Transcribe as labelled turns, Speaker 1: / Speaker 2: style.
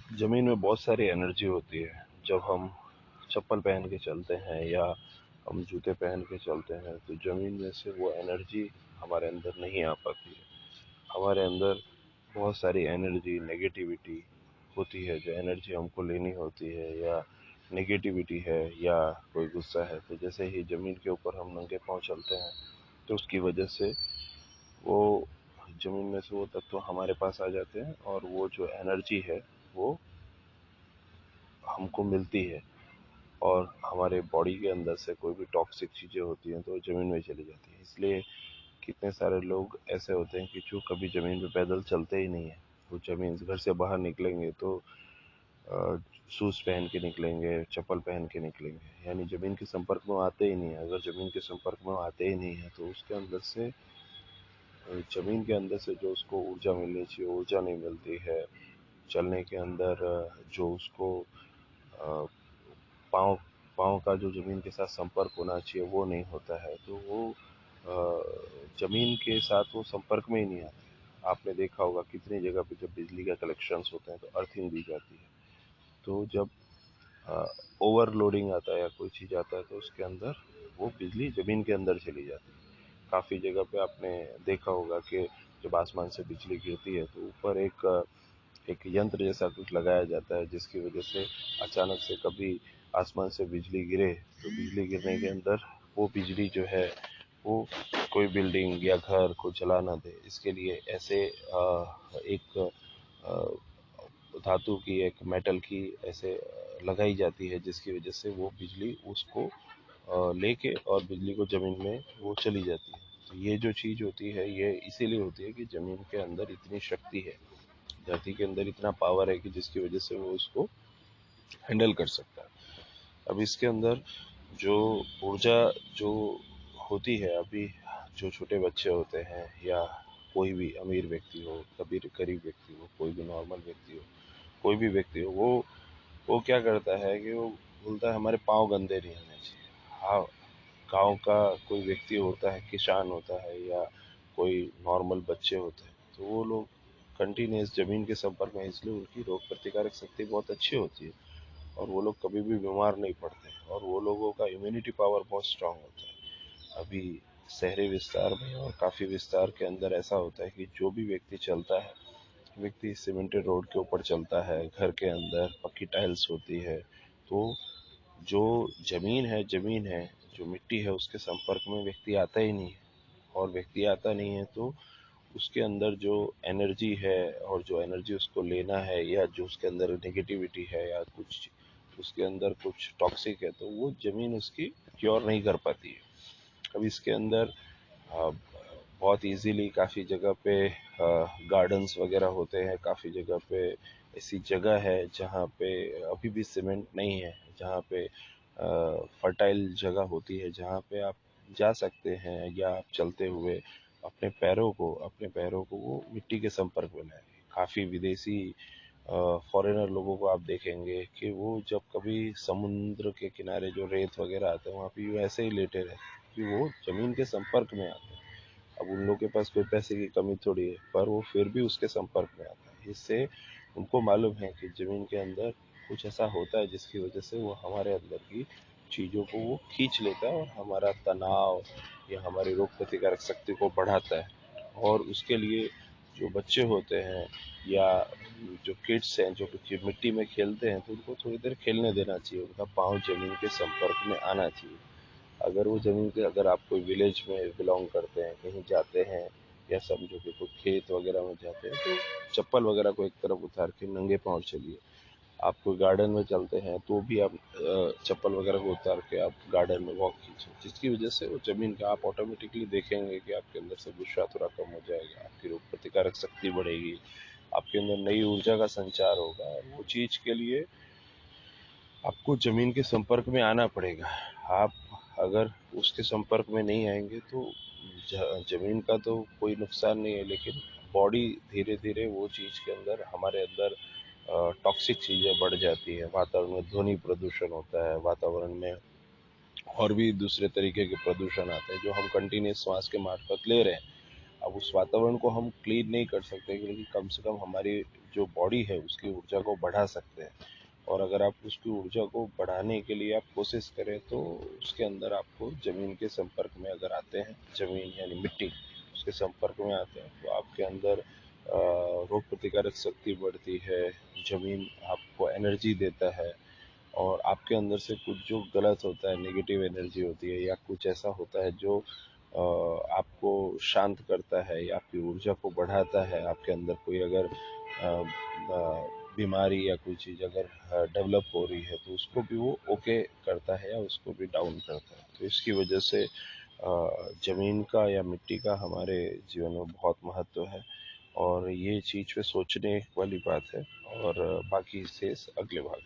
Speaker 1: ज़मीन में बहुत सारी एनर्जी होती है। जब हम चप्पल पहन के चलते हैं या हम जूते पहन के चलते हैं तो ज़मीन में से वो एनर्जी हमारे अंदर नहीं आ पाती है। हमारे अंदर बहुत सारी एनर्जी नेगेटिविटी होती है, जो एनर्जी हमको लेनी होती है, या नेगेटिविटी है या कोई गुस्सा है, तो जैसे ही ज़मीन के ऊपर हम नंगे पाँव चलते हैं तो उसकी वजह से वो ज़मीन में से वो तत्व हमारे पास आ जाते हैं और वो जो एनर्जी है वो हमको मिलती है। और हमारे बॉडी के अंदर से कोई भी टॉक्सिक चीज़ें होती हैं तो वो ज़मीन में चली जाती हैं। इसलिए कितने सारे लोग ऐसे होते हैं कि जो कभी ज़मीन पे पैदल चलते ही नहीं है। वो ज़मीन घर से बाहर निकलेंगे तो शूज़ पहन के निकलेंगे, चप्पल पहन के निकलेंगे, यानी ज़मीन के संपर्क में आते ही नहीं है। अगर ज़मीन के संपर्क में आते ही नहीं है तो उसके अंदर से ज़मीन के अंदर से जो उसको ऊर्जा मिलनी चाहिए ऊर्जा नहीं मिलती है। चलने के अंदर जो उसको पाँव पाँव का जो ज़मीन के साथ संपर्क होना चाहिए वो नहीं होता है, तो वो ज़मीन के साथ वो संपर्क में ही नहीं आता। आपने देखा होगा कितनी जगह पे जब बिजली का कलेक्शंस होते हैं तो अर्थिंग दी जाती है। तो जब ओवरलोडिंग आता है या कोई चीज़ आता है तो उसके अंदर वो बिजली ज़मीन के अंदर चली जाती है। काफ़ी जगह पे आपने देखा होगा कि जब आसमान से बिजली गिरती है तो ऊपर एक यंत्र जैसा कुछ लगाया जाता है, जिसकी वजह से अचानक से कभी आसमान से बिजली गिरे तो बिजली गिरने के अंदर वो बिजली जो है वो कोई बिल्डिंग या घर को जला ना दे। इसके लिए ऐसे एक धातु की, एक मेटल की ऐसे लगाई जाती है, जिसकी वजह से वो बिजली उसको लेके और बिजली को ज़मीन में वो चली जाती है। तो ये जो चीज़ होती है ये इसीलिए होती है कि ज़मीन के अंदर इतनी शक्ति है, धरती के अंदर इतना पावर है कि जिसकी वजह से वो उसको हैंडल कर सकता है। अब इसके अंदर जो ऊर्जा जो होती है, अभी जो छोटे बच्चे होते हैं या कोई भी अमीर व्यक्ति हो, कभी गरीब व्यक्ति हो, कोई भी नॉर्मल व्यक्ति हो, कोई भी व्यक्ति हो, वो क्या करता है कि वो बोलता है हमारे पाँव गंदे नहीं होने चाहिए। हाँ, गांव का कोई व्यक्ति होता है, किसान होता है या कोई नॉर्मल बच्चे होते हैं, तो वो लोग कंटिन्यूस ज़मीन के संपर्क में, इसलिए उनकी रोग प्रतिकारक शक्ति बहुत अच्छी होती है और वो लोग कभी भी बीमार नहीं पड़ते और वो लोगों का इम्यूनिटी पावर बहुत स्ट्रांग होता है। अभी शहरी विस्तार में और काफ़ी विस्तार के अंदर ऐसा होता है कि जो भी व्यक्ति चलता है, व्यक्ति सीमेंटेड रोड के ऊपर चलता है, घर के अंदर पक्की टाइल्स होती है, तो जो ज़मीन है, जो मिट्टी है उसके संपर्क में व्यक्ति आता ही नहीं है। और व्यक्ति आता नहीं है तो उसके अंदर जो एनर्जी है और जो एनर्जी उसको लेना है या जो उसके अंदर नेगेटिविटी है या कुछ उसके अंदर कुछ टॉक्सिक है तो वो ज़मीन उसकी क्योर नहीं कर पाती है। अब इसके अंदर आ, बहुत इजीली काफ़ी जगह पे गार्डन्स वगैरह होते हैं, काफ़ी जगह पे ऐसी जगह है जहाँ पे अभी भी सीमेंट नहीं है, जहाँ पे फर्टाइल जगह होती है, जहाँ पे आप जा सकते हैं या आप चलते हुए अपने पैरों को वो मिट्टी के संपर्क में लाएं। काफ़ी विदेशी फॉरेनर लोगों को आप देखेंगे कि वो जब कभी समुद्र के किनारे जो रेत वगैरह आते हैं वहाँ पे वो ऐसे ही लेटे रहते हैं कि वो ज़मीन के संपर्क में आते हैं। अब उन लोगों के पास कोई पैसे की कमी थोड़ी है, पर वो फिर भी उसके संपर्क में आता है। इससे उनको मालूम है कि ज़मीन के अंदर कुछ ऐसा होता है जिसकी वजह से वो हमारे अंदर की चीज़ों को वो खींच लेता है और हमारा तनाव या हमारी रोग प्रतिकारक शक्ति को बढ़ाता है। और उसके लिए जो बच्चे होते हैं या जो किड्स हैं जो कि मिट्टी में खेलते हैं तो उनको थोड़ी देर खेलने देना चाहिए, उनका पाँव ज़मीन के संपर्क में आना चाहिए। अगर वो ज़मीन के, अगर आप कोई विलेज में बिलोंग करते हैं, कहीं जाते हैं या समझो कि कोई खेत वगैरह में जाते हैं तो चप्पल वगैरह को एक तरफ उतार के नंगे पाँव चलिए। आप कोई गार्डन में चलते हैं तो भी आप चप्पल वगैरह को उतार के आप गार्डन में वॉक कीजिए, जिसकी वजह से वो ज़मीन का आप ऑटोमेटिकली देखेंगे कि आपके अंदर से गुस्सा थोड़ा कम हो जाएगा, आपकी रोग प्रतिकारक शक्ति बढ़ेगी, आपके अंदर नई ऊर्जा का संचार होगा। वो चीज़ के लिए आपको ज़मीन के संपर्क में आना पड़ेगा। आप अगर उसके संपर्क में नहीं आएंगे तो ज़मीन का तो कोई नुकसान नहीं है, लेकिन बॉडी धीरे धीरे वो चीज़ के अंदर हमारे अंदर टॉक्सिक चीज़ें बढ़ जाती है। वातावरण में ध्वनि प्रदूषण होता है, वातावरण में और भी दूसरे तरीके के प्रदूषण आते हैं जो हम कंटिन्यूस श्वास के मार्फत ले रहे हैं। अब उस वातावरण को हम क्लीन नहीं कर सकते, लेकिन कम से कम हमारी जो बॉडी है उसकी ऊर्जा को बढ़ा सकते हैं। और अगर आप उसकी ऊर्जा को बढ़ाने के लिए आप कोशिश करें तो उसके अंदर आपको ज़मीन के संपर्क में अगर आते हैं, ज़मीन यानी मिट्टी उसके संपर्क में आते हैं तो आपके अंदर रोग प्रतिकारक शक्ति बढ़ती है, ज़मीन आपको एनर्जी देता है। और आपके अंदर से कुछ जो गलत होता है, नेगेटिव एनर्जी होती है या कुछ ऐसा होता है जो आपको शांत करता है या आपकी ऊर्जा को बढ़ाता है, आपके अंदर कोई अगर बीमारी या कोई चीज़ अगर डेवलप हो रही है तो उसको भी वो ओके करता है या उसको भी डाउन करता है। तो इसकी वजह से ज़मीन का या मिट्टी का हमारे जीवन में बहुत महत्व है और ये चीज़ पे सोचने वाली बात है। और बाकी से अगले भाग